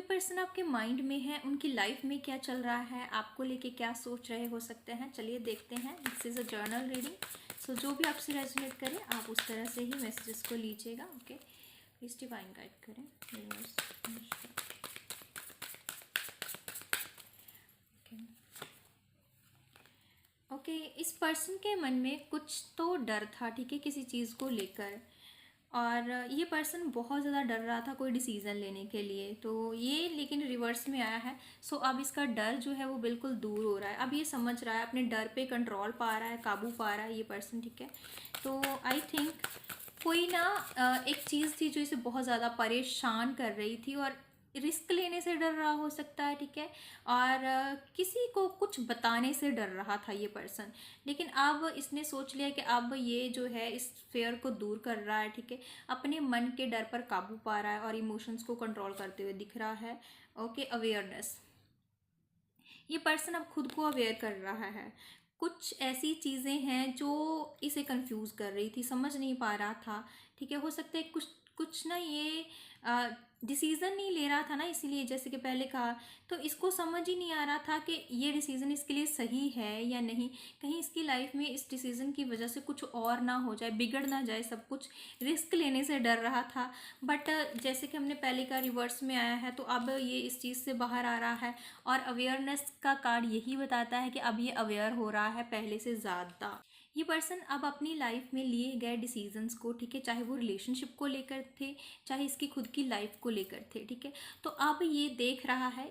भी पर्सन आपके माइंड में है, उनकी लाइफ में क्या चल रहा है, आपको लेके क्या सोच रहे हो सकते हैं, चलिए देखते हैं। This is a journal reading. So जो भी आपसे रेजोनेट करे आप उस तरह से ही मैसेजेस को लीजिएगा। ओके, प्लीज डिवाइन गाइड करें यूनिवर्स। ओके, इस पर्सन के मन में कुछ तो डर था, ठीक है, किसी चीज़ को लेकर। और ये पर्सन बहुत ज़्यादा डर रहा था कोई डिसीज़न लेने के लिए, तो ये लेकिन रिवर्स में आया है। सो अब इसका डर जो है वो बिल्कुल दूर हो रहा है। अब ये समझ रहा है, अपने डर पे कंट्रोल पा रहा है, काबू पा रहा है ये पर्सन, ठीक है। तो आई थिंक कोई ना एक चीज़ थी जो इसे बहुत ज़्यादा परेशान कर रही थी, और रिस्क लेने से डर रहा हो सकता है, ठीक है। और किसी को कुछ बताने से डर रहा था ये पर्सन, लेकिन अब इसने सोच लिया कि अब ये जो है इस फेयर को दूर कर रहा है, ठीक है। अपने मन के डर पर काबू पा रहा है और इमोशंस को कंट्रोल करते हुए दिख रहा है। Okay, awareness. ये पर्सन अब खुद को अवेयर कर रहा है। कुछ ऐसी चीज़ें हैं जो इसे कंफ्यूज कर रही थी, समझ नहीं पा रहा था, ठीक है। हो सकता है कुछ कुछ ना ये डिसीज़न नहीं ले रहा था ना, इसीलिए जैसे कि पहले कहा, तो इसको समझ ही नहीं आ रहा था कि ये डिसीज़न इसके लिए सही है या नहीं। कहीं इसकी लाइफ में इस डिसीज़न की वजह से कुछ और ना हो जाए, बिगड़ ना जाए सब कुछ। रिस्क लेने से डर रहा था, बट जैसे कि हमने पहले का रिवर्स में आया है, तो अब ये इस चीज़ से बाहर आ रहा है। और अवेयरनेस का कार्ड यही बताता है कि अब ये अवेयर हो रहा है पहले से ज़्यादा। ये पर्सन अब अपनी लाइफ में लिए गए डिसीजंस को, ठीक है, चाहे वो रिलेशनशिप को लेकर थे, चाहे इसकी खुद की लाइफ को लेकर थे, ठीक है। तो अब ये देख रहा है,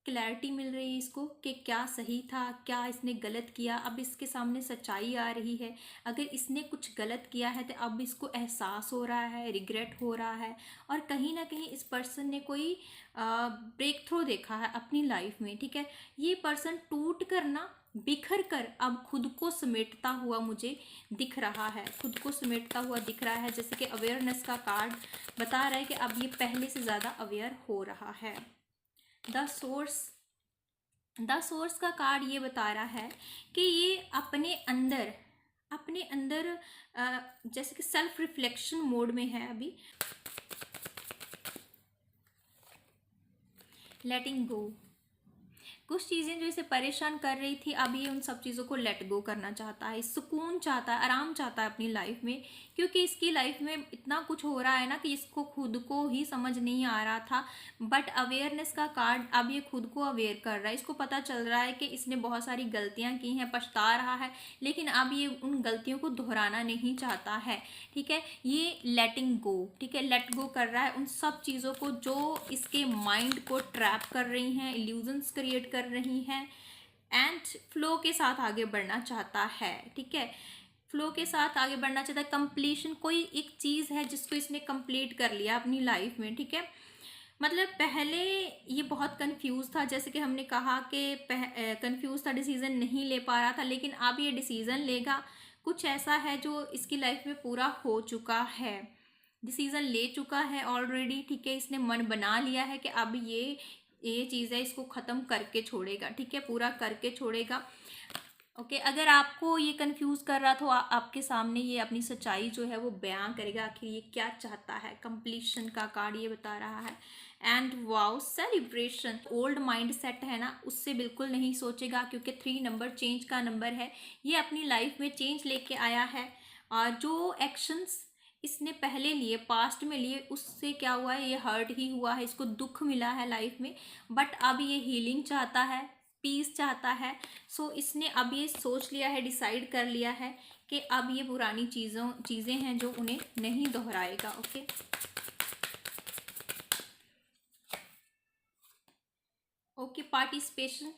क्लैरिटी मिल रही है इसको कि क्या सही था, क्या इसने गलत किया। अब इसके सामने सच्चाई आ रही है। अगर इसने कुछ गलत किया है तो अब इसको एहसास हो रहा है, रिग्रेट हो रहा है। और कहीं ना कहीं इस पर्सन ने कोई ब्रेक थ्रू देखा है अपनी लाइफ में, ठीक है। ये पर्सन टूट कर ना, बिखर कर अब खुद को समेटता हुआ मुझे दिख रहा है, खुद को समेटता हुआ दिख रहा है। जैसे कि अवेयरनेस का कार्ड बता रहा है कि अब ये पहले से ज़्यादा अवेयर हो रहा है। द सोर्स का कार्ड ये बता रहा है कि ये अपने अंदर जैसे कि सेल्फ रिफ्लेक्शन मोड में है अभी। लेटिंग गो, कुछ चीज़ें जो इसे परेशान कर रही थी, अब ये उन सब चीज़ों को लेट गो करना चाहता है, सुकून चाहता है, आराम चाहता है अपनी लाइफ में। क्योंकि इसकी लाइफ में इतना कुछ हो रहा है ना कि इसको खुद को ही समझ नहीं आ रहा था। बट अवेयरनेस का कार्ड, अब ये खुद को अवेयर कर रहा है। इसको पता चल रहा है कि इसने बहुत सारी गलतियां की हैं, पछता रहा है, लेकिन अब ये उन गलतियों को दोहराना नहीं चाहता है, ठीक है। ये लेटिंग गो, ठीक है, लेट गो कर रहा है उन सब चीज़ों को जो इसके माइंड को ट्रैप कर रही हैं, इल्यूजन्स क्रिएट कर रही हैं। एंड फ्लो के साथ आगे बढ़ना चाहता है, ठीक है। फ्लो के साथ आगे बढ़ना चाहता है। कंप्लीशन, कोई एक चीज़ है जिसको इसने कंप्लीट कर लिया अपनी लाइफ में, ठीक है। मतलब पहले ये बहुत कंफ्यूज था, जैसे कि हमने कहा कि कंफ्यूज था, डिसीजन नहीं ले पा रहा था, लेकिन अब ये डिसीजन लेगा। कुछ ऐसा है जो इसकी लाइफ में पूरा हो चुका है, डिसीजन ले चुका है ऑलरेडी, ठीक है। इसने मन बना लिया है कि अब ये चीज़ है, इसको ख़त्म करके छोड़ेगा, ठीक है, पूरा करके छोड़ेगा। ओके, अगर आपको ये कंफ्यूज कर रहा तो आपके सामने ये अपनी सच्चाई जो है वो बयां करेगा, आखिर ये क्या चाहता है। कंप्लीशन का कार्ड ये बता रहा है। And wow, celebration. Old mind set है ना, उससे बिल्कुल नहीं सोचेगा, क्योंकि 3 नंबर चेंज का नंबर है। ये अपनी लाइफ में चेंज लेके आया है। और जो एक्शंस इसने पहले लिए, पास्ट में लिए, उससे क्या हुआ है, ये हर्ट ही हुआ है, इसको दुख मिला है लाइफ में। बट अब ये हीलिंग चाहता है, पीस चाहता है। सो इसने अब ये सोच लिया है, डिसाइड कर लिया है कि अब ये पुरानी चीज़ें हैं जो उन्हें नहीं दोहराएगा। ओके, ओके, पार्टिसिपेशन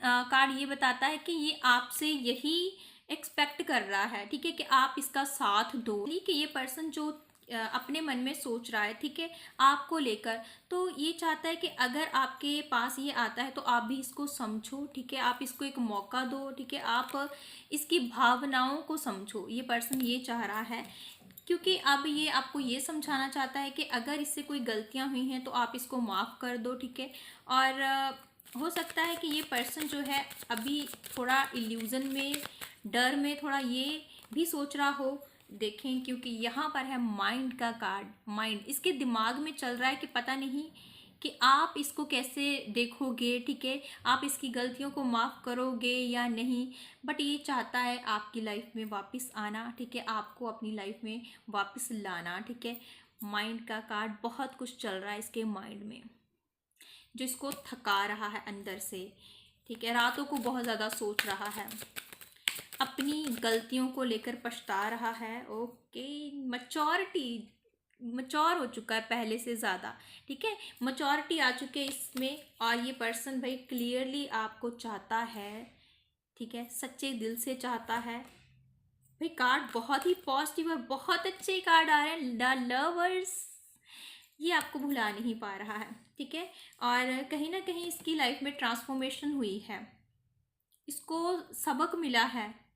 कार्ड ये बताता है कि ये आपसे यही एक्सपेक्ट कर रहा है, ठीक है, कि आप इसका साथ दो। ठीक है, ये पर्सन जो अपने मन में सोच रहा है, ठीक है, आपको लेकर, तो ये चाहता है कि अगर आपके पास ये आता है तो आप भी इसको समझो, ठीक है, आप इसको एक मौका दो, ठीक है, आप इसकी भावनाओं को समझो। ये पर्सन ये चाह रहा है, क्योंकि अब ये आपको ये समझाना चाहता है कि अगर इससे कोई गलतियां हुई हैं तो आप इसको माफ़ कर दो, ठीक है। और हो सकता है कि ये पर्सन जो है अभी थोड़ा इल्यूज़न में, डर में थोड़ा ये भी सोच रहा हो। देखें, क्योंकि यहाँ पर है माइंड का कार्ड। माइंड, इसके दिमाग में चल रहा है कि पता नहीं कि आप इसको कैसे देखोगे, ठीक है, आप इसकी गलतियों को माफ़ करोगे या नहीं। बट ये चाहता है आपकी लाइफ में वापस आना, ठीक है, आपको अपनी लाइफ में वापस लाना, ठीक है। माइंड का कार्ड, बहुत कुछ चल रहा है इसके माइंड में जो इसको थका रहा है अंदर से, ठीक है। रातों को बहुत ज़्यादा सोच रहा है, अपनी गलतियों को लेकर पछता रहा है। ओके, मच्योर हो चुका है पहले से ज़्यादा, ठीक है, मच्योरिटी आ चुकी है इसमें। और ये पर्सन भाई क्लियरली आपको चाहता है, ठीक है, सच्चे दिल से चाहता है। भाई कार्ड बहुत ही पॉजिटिव और बहुत अच्छे कार्ड आ रहे हैं, द लवर्स। ये आपको भुला नहीं पा रहा है, ठीक है। और कहीं ना कहीं इसकी लाइफ में ट्रांसफॉर्मेशन हुई है, इसको सबक मिला है।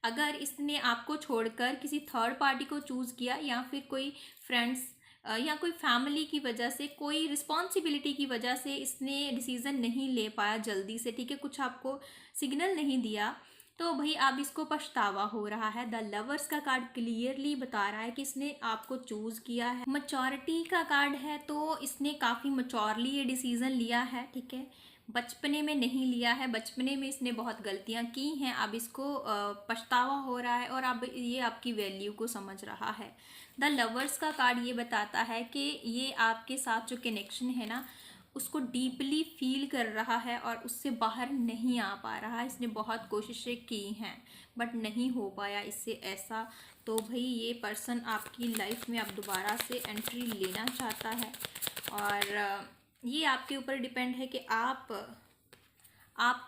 अगर इसने आपको छोड़कर किसी थर्ड पार्टी को चूज़ किया, या फिर कोई फ्रेंड्स या कोई फैमिली की वजह से, कोई रिस्पॉन्सिबिलिटी की वजह से इसने डिसीज़न नहीं ले पाया जल्दी से, ठीक है, कुछ आपको सिग्नल नहीं दिया, तो भाई अब इसको पछतावा हो रहा है। द लवर्स का कार्ड क्लियरली बता रहा है कि इसने आपको चूज़ किया है। मच्योरिटी का कार्ड है, तो इसने काफ़ी मच्योरली ये डिसीज़न लिया है, ठीक है, बचपने में नहीं लिया है। बचपने में इसने बहुत गलतियां की हैं, अब इसको पछतावा हो रहा है और अब ये आपकी वैल्यू को समझ रहा है। द लवर्स का कार्ड ये बताता है कि ये आपके साथ जो कनेक्शन है ना, उसको डीपली फील कर रहा है और उससे बाहर नहीं आ पा रहा है। इसने बहुत कोशिशें की हैं बट नहीं हो पाया इससे ऐसा। तो भाई ये पर्सन आपकी लाइफ में अब दोबारा से एंट्री लेना चाहता है, और ये आपके ऊपर डिपेंड है कि आप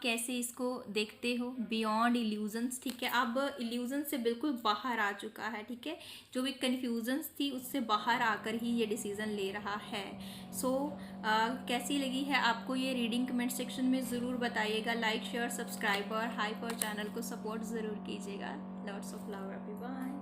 कैसे इसको देखते हो। बियॉन्ड इल्यूजन्स, ठीक है, अब इल्यूजन से बिल्कुल बाहर आ चुका है, ठीक है, जो भी कन्फ्यूजन्स थी उससे बाहर आकर ही ये डिसीज़न ले रहा है। सो कैसी लगी है आपको ये रीडिंग, कमेंट सेक्शन में ज़रूर बताइएगा। लाइक शेयर सब्सक्राइब और हाइप और चैनल को सपोर्ट ज़रूर कीजिएगा। Lots of love everyone.